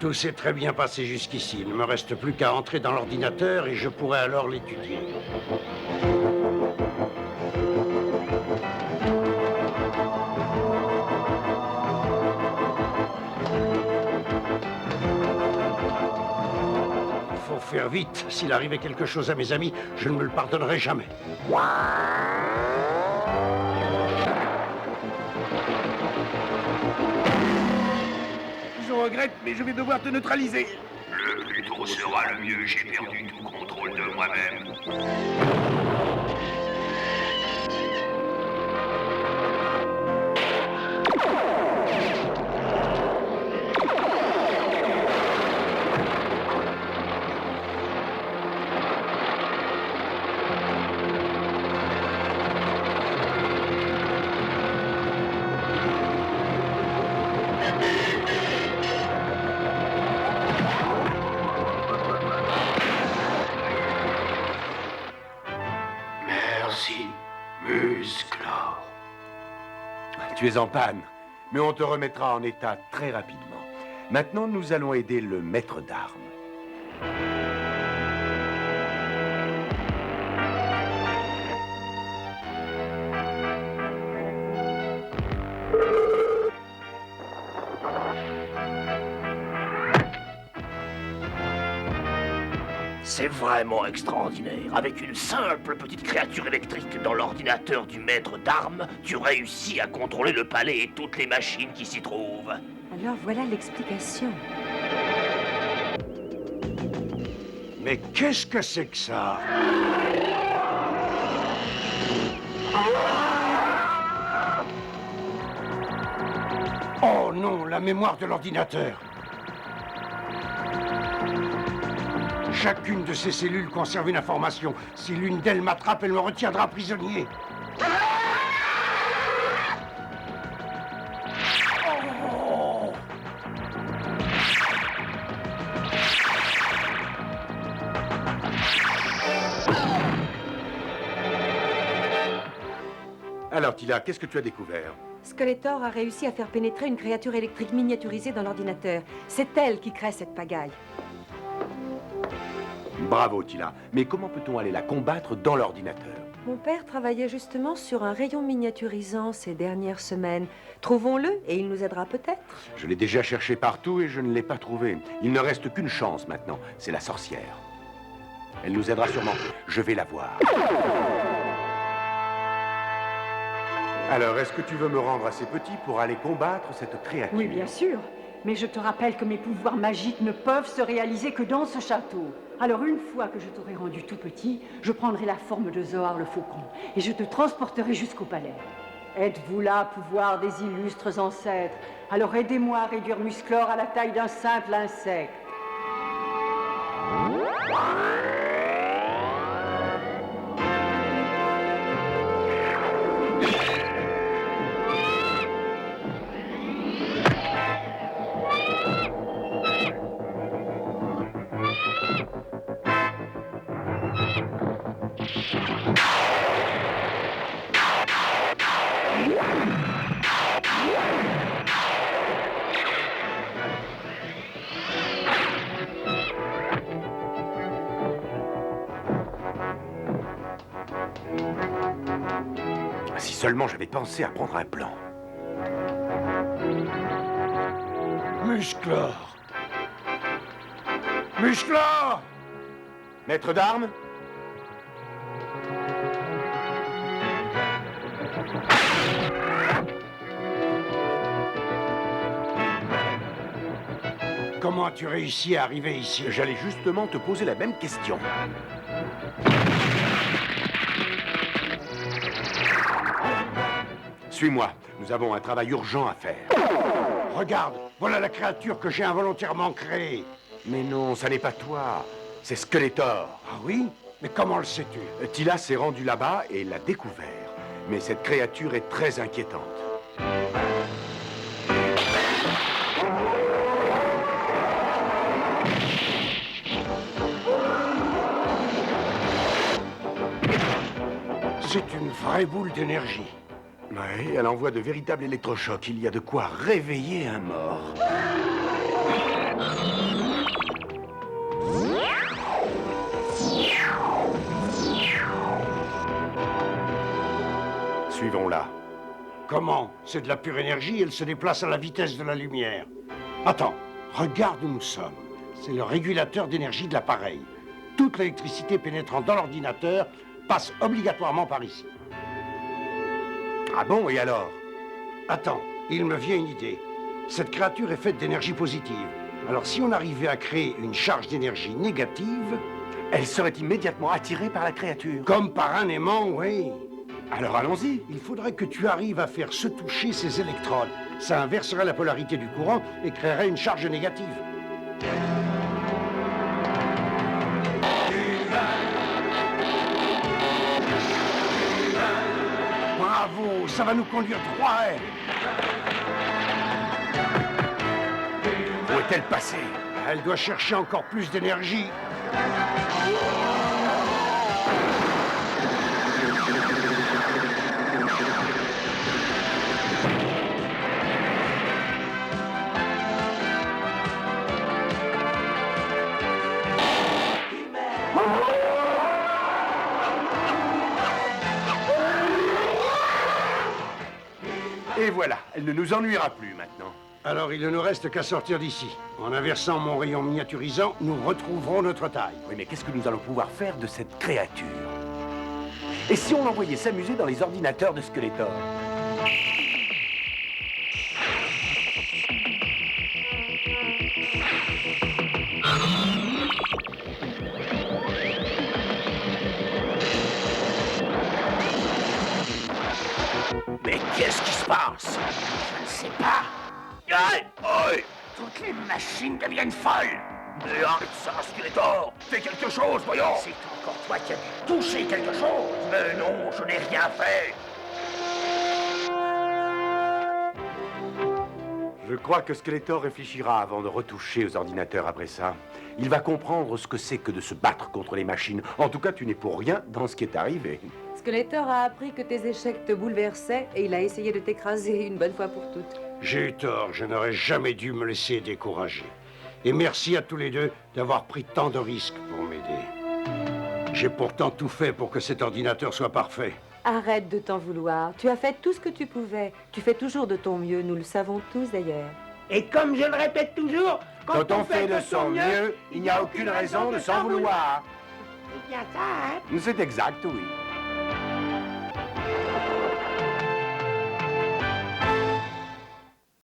Tout s'est très bien passé jusqu'ici. Il ne me reste plus qu'à entrer dans l'ordinateur et je pourrai alors l'étudier. Il faut faire vite. S'il arrivait quelque chose à mes amis, je ne me le pardonnerai jamais. Je regrette, mais je vais devoir te neutraliser. Le plus tôt sera le mieux, j'ai perdu tout contrôle de moi-même. Merci, Musclor. Tu es en panne, mais on te remettra en état très rapidement. Maintenant, nous allons aider le maître d'armes. C'est vraiment extraordinaire. Avec une simple petite créature électrique dans l'ordinateur du maître d'armes, tu réussis à contrôler le palais et toutes les machines qui s'y trouvent. Alors voilà l'explication. Mais qu'est-ce que c'est que ça? Oh non, la mémoire de l'ordinateur. Chacune de ces cellules conserve une information. Si l'une d'elles m'attrape, elle me retiendra prisonnier. Oh. Alors, Tila, qu'est-ce que tu as découvert? Skeletor a réussi à faire pénétrer une créature électrique miniaturisée dans l'ordinateur. C'est elle qui crée cette pagaille. Bravo, Tila. Mais comment peut-on aller la combattre dans l'ordinateur? Mon père travaillait justement sur un rayon miniaturisant ces dernières semaines. Trouvons-le et il nous aidera peut-être. Je l'ai déjà cherché partout et je ne l'ai pas trouvé. Il ne reste qu'une chance maintenant, c'est la sorcière. Elle nous aidera sûrement. Je vais la voir. Alors, est-ce que tu veux me rendre assez petit pour aller combattre cette créature? Oui, bien sûr. Mais je te rappelle que mes pouvoirs magiques ne peuvent se réaliser que dans ce château. Alors, une fois que je t'aurai rendu tout petit, je prendrai la forme de Zohar le faucon et je te transporterai jusqu'au palais. Êtes-vous là, pouvoir des illustres ancêtres? Alors aidez-moi à réduire Musclor à la taille d'un simple insecte. Si seulement j'avais pensé à prendre un plan. Musclor! Musclor! Maître d'armes? Comment as-tu réussi à arriver ici? J'allais justement te poser la même question. Suis-moi, nous avons un travail urgent à faire. Regarde, voilà la créature que j'ai involontairement créée. Mais non, ça n'est pas toi, c'est Skeletor. Ah oui? Mais comment le sais-tu? Tila s'est rendue là-bas et l'a découvert. Mais cette créature est très inquiétante. C'est une vraie boule d'énergie. Oui, elle envoie de véritables électrochocs. Il y a de quoi réveiller un mort. Suivons-la. Comment? C'est de la pure énergie, elle se déplace à la vitesse de la lumière. Attends, regarde où nous sommes. C'est le régulateur d'énergie de l'appareil. Toute l'électricité pénétrant dans l'ordinateur passe obligatoirement par ici. Ah bon, et alors? Attends, il me vient une idée. Cette créature est faite d'énergie positive. Alors si on arrivait à créer une charge d'énergie négative... Elle serait immédiatement attirée par la créature. Comme par un aimant, oui. Alors allons-y. Il faudrait que tu arrives à faire se toucher ces électrodes. Ça inverserait la polarité du courant et créerait une charge négative. Bravo, ça va nous conduire droit à elle. Où est-elle passée? Elle doit chercher encore plus d'énergie. Et voilà, elle ne nous ennuiera plus maintenant. Alors il ne nous reste qu'à sortir d'ici. En inversant mon rayon miniaturisant, nous retrouverons notre taille. Oui, mais qu'est-ce que nous allons pouvoir faire de cette créature? Et si on l'envoyait s'amuser dans les ordinateurs de Skeletor? Mais qu'est-ce qui se passe? Je ne sais pas. Aïe! Aïe! Toutes les machines deviennent folles. Mais arrête ça, Skeletor! Fais quelque chose, voyons! C'est encore toi qui as dû toucher quelque chose! Mais non, je n'ai rien fait! Je crois que Skeletor réfléchira avant de retoucher aux ordinateurs après ça. Il va comprendre ce que c'est que de se battre contre les machines. En tout cas, tu n'es pour rien dans ce qui est arrivé. Skeletor a appris que tes échecs te bouleversaient et il a essayé de t'écraser une bonne fois pour toutes. J'ai eu tort, je n'aurais jamais dû me laisser décourager. Et merci à tous les deux d'avoir pris tant de risques pour m'aider. J'ai pourtant tout fait pour que cet ordinateur soit parfait. Arrête de t'en vouloir. Tu as fait tout ce que tu pouvais. Tu fais toujours de ton mieux, nous le savons tous d'ailleurs. Et comme je le répète toujours, Quand on fait de son mieux, il n'y a aucune raison de s'en vouloir. C'est bien ça, hein? C'est exact, oui.